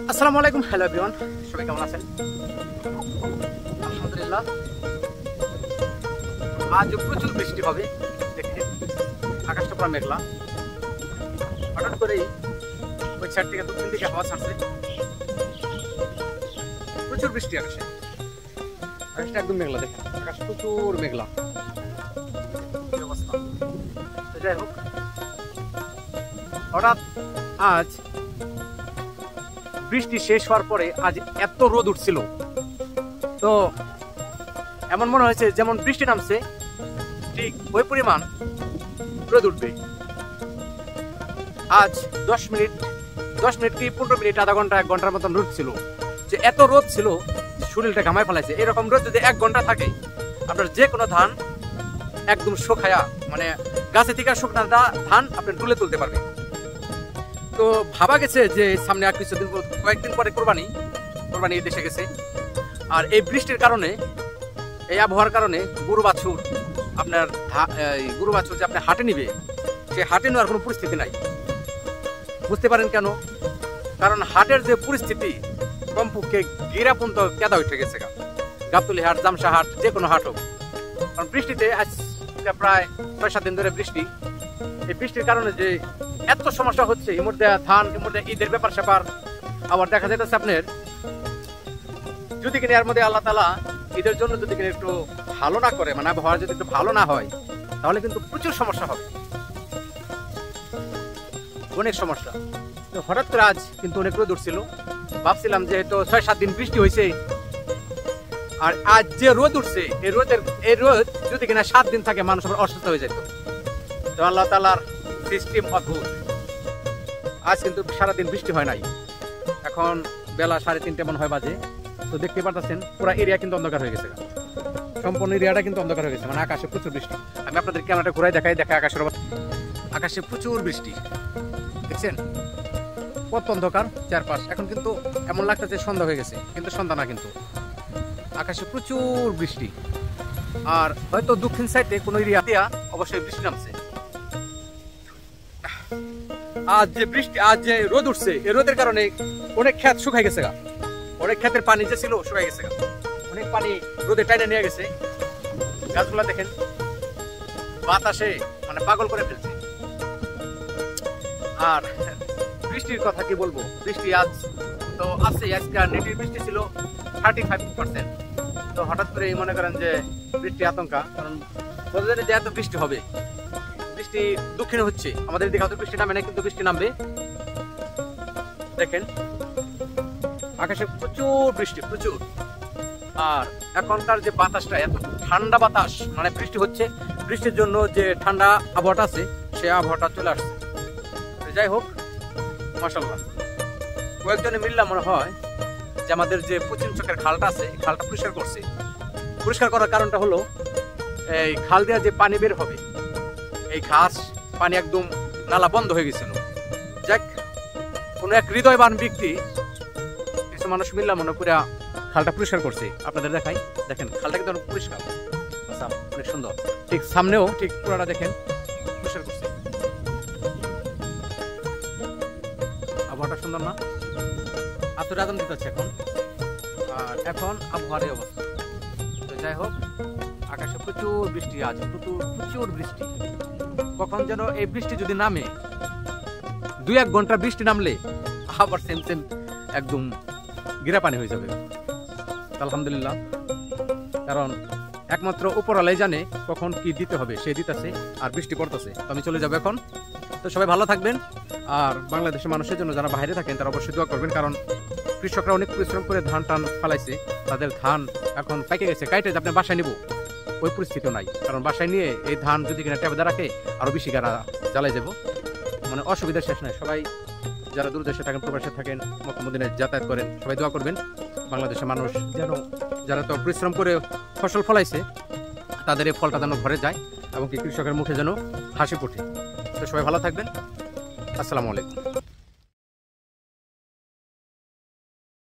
আসসালামু আলাইকুম, hello everyone, সবাই কেমন আছেন? আলহামদুলিল্লাহ। আজ প্রচুর বৃষ্টি হবে, দেখে আকাশটা পুরো মেঘলা। হঠাৎ করেই ওই সাইড থেকে দক্ষিণ দিকে হাওয়া ছাড়ছে, প্রচুর বৃষ্টি আকাশে। আকাশটা একদম মেঘলা, দেখেন আকাশ প্রচুর মেঘলা। কি অবস্থা! তো যাই হোক, হঠাৎ আজ বৃষ্টি শেষ হওয়ার পরে আজ এত রোদ উঠছিল, তো এমন মনে হয়েছে যেমন বৃষ্টি নামছে ঠিক ওই পরিমাণ রোদ উঠবে। আজ 10 মিনিট কি 15 মিনিট, আধা ঘন্টা 1 ঘন্টার মতন রোদ ছিল। যে এত রোদ ছিল শরীরটা ঘামায় ফেলাইছে। এরকম রোদ যদি 1 ঘন্টা থাকে, আপনার যে কোনো ধান একদম শুকায়া, মানে গাছে থেকে শুকনা ধান আপনি তুলে তুলতে পারবেন। তো ভাবা গেছে যে সামনে আর কিছুদিন, কয়েকদিন পরে কোরবানি ঈদ এসে গেছে। আর এই বৃষ্টির কারণে, এই আবহাওয়ার কারণে গরু বাছুর যে আপনি হাটে নিবে, সে হাটে নেওয়ার কোনো পরিস্থিতি নাই। বুঝতে পারেন কেন? কারণ হাটের যে পরিস্থিতি, কমপক্ষে গিরা পর্যন্ত কেদা উঠে গেছে। গাবতলী হাট, জামসা হাট, যে কোনো হাট হোক, কারণ বৃষ্টিতে আজ প্রায় 6-7 দিন ধরে বৃষ্টি। এই বৃষ্টির কারণে যে এত সমস্যা হচ্ছে, এর মধ্যে ধান, এর মধ্যে ঈদের ব্যাপার স্যাপার। আবার দেখা যাইতেছে আপনার যদি কিনা এর মধ্যে আল্লাহ তাআলা ঈদের জন্য যদি কিনা একটু ভালো না করে, মানে আবহাওয়া যদি একটু ভালো না হয়, তাহলে কিন্তু প্রচুর সমস্যা হবে, অনেক সমস্যা। তো হঠাৎ করে আজ কিন্তু অনেক রোদ উঠছিল। ভাবছিলাম যে তো 6-7 দিন বৃষ্টি হয়েছে, আর আজ যে রোদ উঠছে, এই রোদ যদি কিনা 7 দিন থাকে, মানুষ আবার অসুস্থ হয়ে যেত। তো আল্লাহ তাআলার সিস্টেম অদ্ভুত। আজ কিন্তু সারাদিন বৃষ্টি হয় নাই। এখন বেলা 3:30 মনে হয় বাজে। তো দেখতে পাচ্ছেন পুরো এরিয়া কিন্তু অন্ধকার হয়ে গেছে, সম্পূর্ণ এরিয়াটা কিন্তু অন্ধকার হয়ে গেছে, মানে আকাশে প্রচুর বৃষ্টি। আমি আপনাদের ক্যামেরাটা ঘুরাই দেখাই আকাশে প্রচুর বৃষ্টি, দেখছেন কত অন্ধকার চারপাশ। এখন কিন্তু এমন লাগতেছে সন্ধ্যা হয়ে গেছে, কিন্তু সন্ধ্যা না, কিন্তু আকাশে প্রচুর বৃষ্টি। আর হয়তো দক্ষিণ সাইডে কোনো এরিয়া অবশ্যই বৃষ্টি নামছে। আজ যে রোদ উঠছে, এই রোদের কারণে অনেক ক্ষেত শুকাই গেছে, অনেক ক্ষেতের পানি যে ছিল শুকাই গেছে, অনেক পানি রোদে টাইনে নিয়ে গেছে। গাছগুলা দেখেন বাতাসে মানে পাগল করে ফেলছে। আর বৃষ্টির কথা কি বলবো, বৃষ্টি আজ তো আছে, আজকাল নেটের বৃষ্টি ছিল 35%। তো হঠাৎ করে মনে করেন যে বৃষ্টি আতঙ্কা, কারণ বোঝা যায় যে এত বৃষ্টি হবে। বৃষ্টি দক্ষিণে হচ্ছে, আমাদের দিকে হয়তো বৃষ্টি নামে না, কিন্তু বৃষ্টি নামবে। দেখেন আকাশে প্রচুর বৃষ্টি, প্রচুর। আর এখনকার যে বাতাসটা এত ঠান্ডা বাতাস, মানে বৃষ্টি হচ্ছে, বৃষ্টির জন্য যে ঠান্ডা আবহাওয়াটা আছে, সে আবহাওয়াটা চলে আসছে। যাই হোক, মাশাআল্লাহ কয়েকজনে মিললাম মনে হয় যে আমাদের যে পশ্চিম চকের খালটা আছে, এই খালটা পরিষ্কার করছে। পরিষ্কার করার কারণটা হলো, এই খাল দেওয়া যে পানি বের হবে, এই ঘাস পানি একদম নালা বন্ধ হয়ে গেছিল। যাক, কোনো এক হৃদয়বান ব্যক্তি, কিছু মানুষ মিললাম মনে পুরা খালটা পরিষ্কার করছে। আপনাদের দেখাই, দেখেন খালটা কিন্তু অনেক পরিষ্কার, অনেক সুন্দর। ঠিক সামনেও ঠিক পুরাটা দেখেন পরিষ্কার করছে। আবহাওয়াটা সুন্দর না? এত রাজন দিতে হচ্ছে এখন। আর এখন আবহাওয়ার এই অবস্থা। তো যাই হোক, আকাশে প্রচুর বৃষ্টি, আজ প্রচুর বৃষ্টি। কখন যেন এই বৃষ্টি যদি নামে, 2-1 ঘন্টা বৃষ্টি নামলে আবার সেম একদম গিরা পানি হয়ে যাবে। আলহামদুলিল্লাহ, কারণ একমাত্র উপরওয়ালাই জানে কখন কি দিতে হবে, সে দিতেছে, আর বৃষ্টি পড়তেছে। তো আমি চলে যাবো এখন। তো সবাই ভালো থাকবেন। আর বাংলাদেশের মানুষের জন্য যারা বাইরে থাকেন, তারা অবশ্যই দোয়া করবেন, কারণ কৃষকরা অনেক পরিশ্রম করে ধান ফেলাইছে। তাদের ধান এখন পাইকে গেছে, কাইটে আপনি বাসায় নিব ওই পরিস্থিতিও নাই। কারণ বাসায় নিয়ে এই ধান যদি কিনা টেপে রাখে, আরো বেশি গাড়া জ্বালাই যাব, মানে অসুবিধার শেষ নাই। সবাই যারা দূর দেশে থাকেন, প্রবাসে থাকেন, মক্কা মদিনায় যাতায়াত করেন, সবাই দোয়া করবেন বাংলাদেশের মানুষ যেন, যারা তো পরিশ্রম করে ফসল ফলাইছে, তাদের এই ফলটা যেন ঘরে যায়, এবং কি কৃষকের মুখে যেন হাসি ফোটে। তো সবাই ভালো থাকবেন। আসসালামু আলাইকুম।